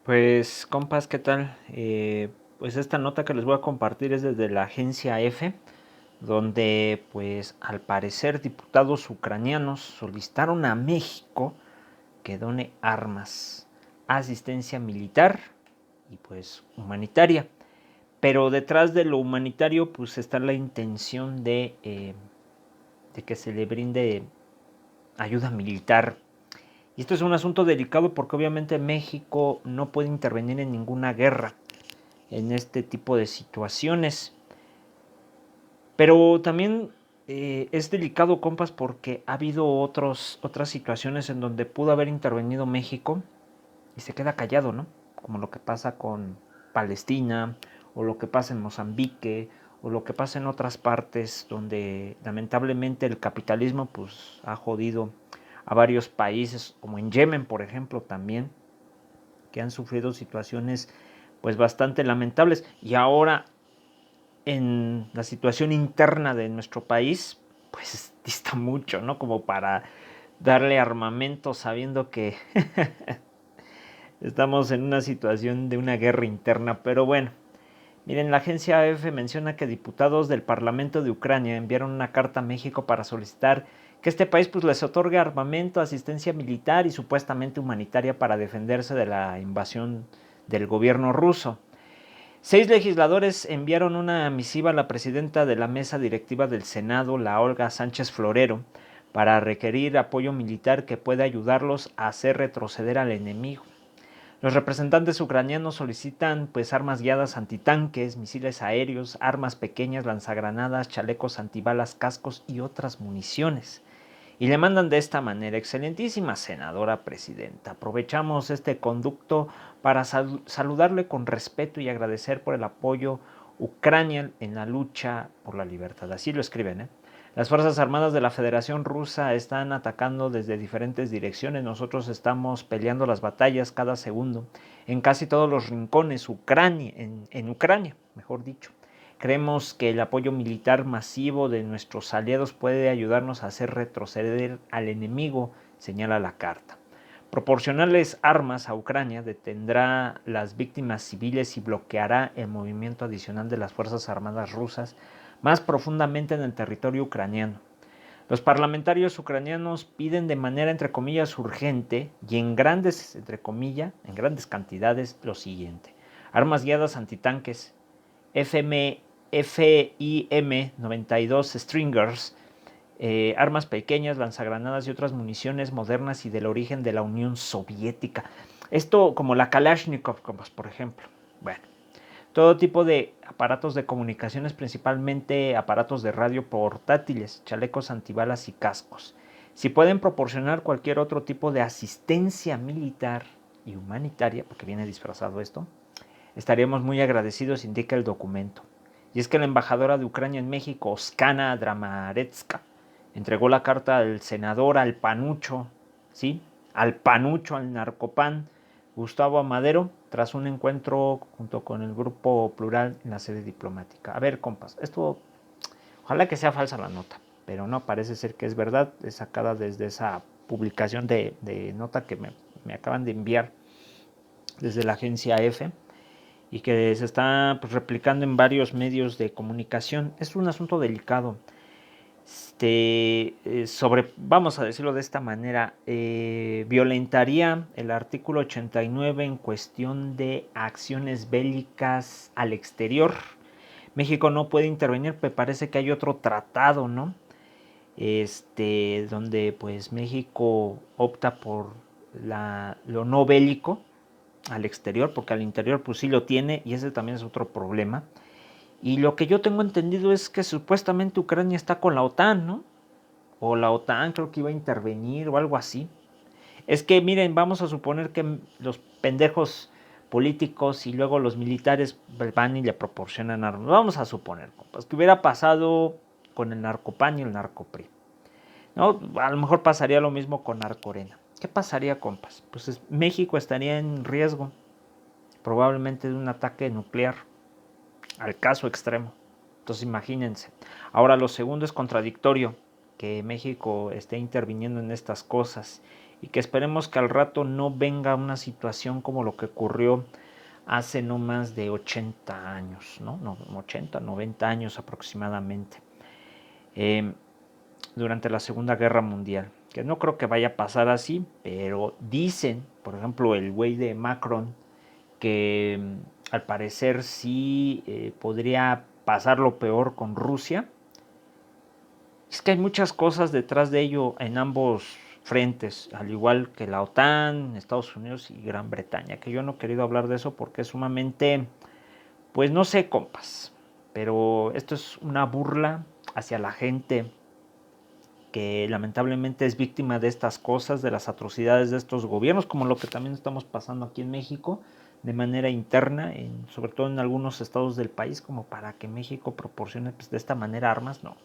Pues, compas, ¿qué tal? Pues esta nota que les voy a compartir es desde la agencia EFE, donde, pues, al parecer diputados ucranianos solicitaron a México que done armas, asistencia militar y, pues, humanitaria. Pero detrás de lo humanitario, pues, está la intención de que se le brinde ayuda militar. Y esto es un asunto delicado porque obviamente México no puede intervenir en ninguna guerra en este tipo de situaciones. Pero también es delicado, compas, porque ha habido otras situaciones en donde pudo haber intervenido México y se queda callado, ¿no? Como lo que pasa con Palestina, o lo que pasa en Mozambique, o lo que pasa en otras partes donde lamentablemente el capitalismo pues ha jodido a varios países, como en Yemen, por ejemplo, también, que han sufrido situaciones pues bastante lamentables. Y ahora en la situación interna de nuestro país, pues dista mucho, ¿no? Como para darle armamento sabiendo que estamos en una situación de una guerra interna. Pero bueno, miren, la agencia AF menciona que diputados del Parlamento de Ucrania enviaron una carta a México para solicitar que este país pues, les otorgue armamento, asistencia militar y supuestamente humanitaria para defenderse de la invasión del gobierno ruso. 6 legisladores enviaron una misiva a la presidenta de la mesa directiva del Senado, la Olga Sánchez Florero, para requerir apoyo militar que pueda ayudarlos a hacer retroceder al enemigo. Los representantes ucranianos solicitan pues armas guiadas antitanques, misiles aéreos, armas pequeñas, lanzagranadas, chalecos antibalas, cascos y otras municiones. Y le mandan de esta manera: excelentísima senadora presidenta, aprovechamos este conducto para saludarle con respeto y agradecer por el apoyo Ucrania en la lucha por la libertad. Así lo escriben, ¿eh? Las Fuerzas Armadas de la Federación Rusa están atacando desde diferentes direcciones. Nosotros estamos peleando las batallas cada segundo en casi todos los rincones en Ucrania, mejor dicho. Creemos que el apoyo militar masivo de nuestros aliados puede ayudarnos a hacer retroceder al enemigo, señala la carta. Proporcionarles armas a Ucrania detendrá las víctimas civiles y bloqueará el movimiento adicional de las Fuerzas Armadas rusas más profundamente en el territorio ucraniano. Los parlamentarios ucranianos piden de manera entre comillas urgente y en grandes cantidades lo siguiente: armas guiadas antitanques, FIM-92 Stringers, armas pequeñas, lanzagranadas y otras municiones modernas y del origen de la Unión Soviética. Esto como la Kalashnikov, por ejemplo. Bueno, todo tipo de aparatos de comunicaciones, principalmente aparatos de radio portátiles, chalecos antibalas y cascos. Si pueden proporcionar cualquier otro tipo de asistencia militar y humanitaria, porque viene disfrazado esto, estaríamos muy agradecidos, indica el documento. Y es que la embajadora de Ucrania en México, Oskana Dramaretska, entregó la carta al senador, al panucho, ¿sí? Al panucho, al narcopán, Gustavo Amadero, tras un encuentro junto con el grupo plural en la sede diplomática. A ver, compas, esto, ojalá que sea falsa la nota, pero no, parece ser que es verdad, es sacada desde esa publicación de nota que me acaban de enviar desde la agencia EFE y que se está pues, replicando en varios medios de comunicación. Es un asunto delicado. Vamos a decirlo de esta manera, violentaría el artículo 89 en cuestión de acciones bélicas al exterior. México no puede intervenir, me parece que hay otro tratado, ¿no? Donde pues México opta por lo no bélico al exterior, porque al interior pues sí lo tiene y ese también es otro problema. Y lo que yo tengo entendido es que supuestamente Ucrania está con la OTAN, ¿no? O la OTAN creo que iba a intervenir o algo así. Es que miren, vamos a suponer que los pendejos políticos y luego los militares van y le proporcionan armas. Vamos a suponer, compas, que hubiera pasado con el narcopan y el narcopri. ¿No? A lo mejor pasaría lo mismo con Narcorena. ¿Qué pasaría, compas? Pues México estaría en riesgo probablemente de un ataque nuclear, al caso extremo. Entonces imagínense. Ahora lo segundo es contradictorio, que México esté interviniendo en estas cosas y que esperemos que al rato no venga una situación como lo que ocurrió hace no más de 80 años, ¿no? 80, 90 años aproximadamente, durante la Segunda Guerra Mundial. Que no creo que vaya a pasar así, pero dicen, por ejemplo, el güey de Macron, que al parecer sí podría pasar lo peor con Rusia. Es que hay muchas cosas detrás de ello en ambos frentes, al igual que la OTAN, Estados Unidos y Gran Bretaña, que yo no he querido hablar de eso porque es sumamente, pues no sé, compas, pero esto es una burla hacia la gente que lamentablemente es víctima de estas cosas, de las atrocidades de estos gobiernos, como lo que también estamos pasando aquí en México, de manera interna, sobre todo en algunos estados del país, como para que México proporcione pues, de esta manera armas, no.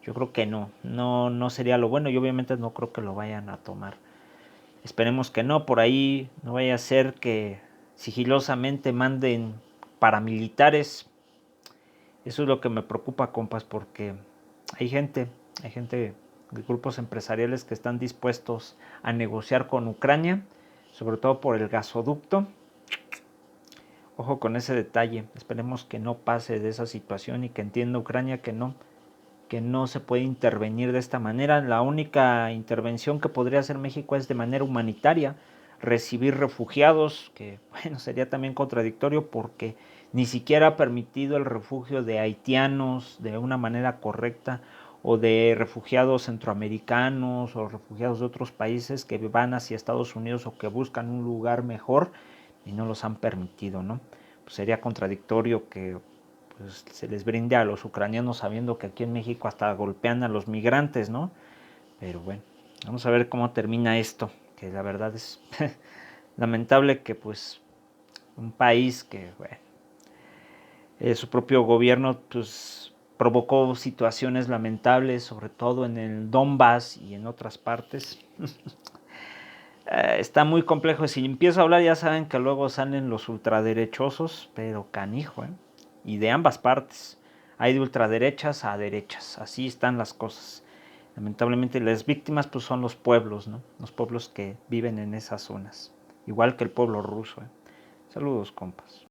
Yo creo que no sería lo bueno y obviamente no creo que lo vayan a tomar. Esperemos que no, por ahí no vaya a ser que sigilosamente manden paramilitares. Eso es lo que me preocupa, compas, porque hay gente de grupos empresariales que están dispuestos a negociar con Ucrania, sobre todo por el gasoducto. Ojo con ese detalle, esperemos que no pase de esa situación y que entienda Ucrania que no se puede intervenir de esta manera. La única intervención que podría hacer México es de manera humanitaria, recibir refugiados, que bueno, sería también contradictorio porque ni siquiera ha permitido el refugio de haitianos de una manera correcta o de refugiados centroamericanos o refugiados de otros países que van hacia Estados Unidos o que buscan un lugar mejor y no los han permitido, ¿no? Pues sería contradictorio que pues, se les brinde a los ucranianos sabiendo que aquí en México hasta golpean a los migrantes, ¿no? Pero bueno, vamos a ver cómo termina esto, que la verdad es lamentable que pues un país que, bueno, su propio gobierno pues provocó situaciones lamentables, sobre todo en el Donbass y en otras partes. Está muy complejo. Si empiezo a hablar ya saben que luego salen los ultraderechosos, pero canijo, ¿eh? Y de ambas partes. Hay de ultraderechas a derechas. Así están las cosas. Lamentablemente las víctimas pues son los pueblos, ¿no? Los pueblos que viven en esas zonas. Igual que el pueblo ruso, ¿eh? Saludos, compas.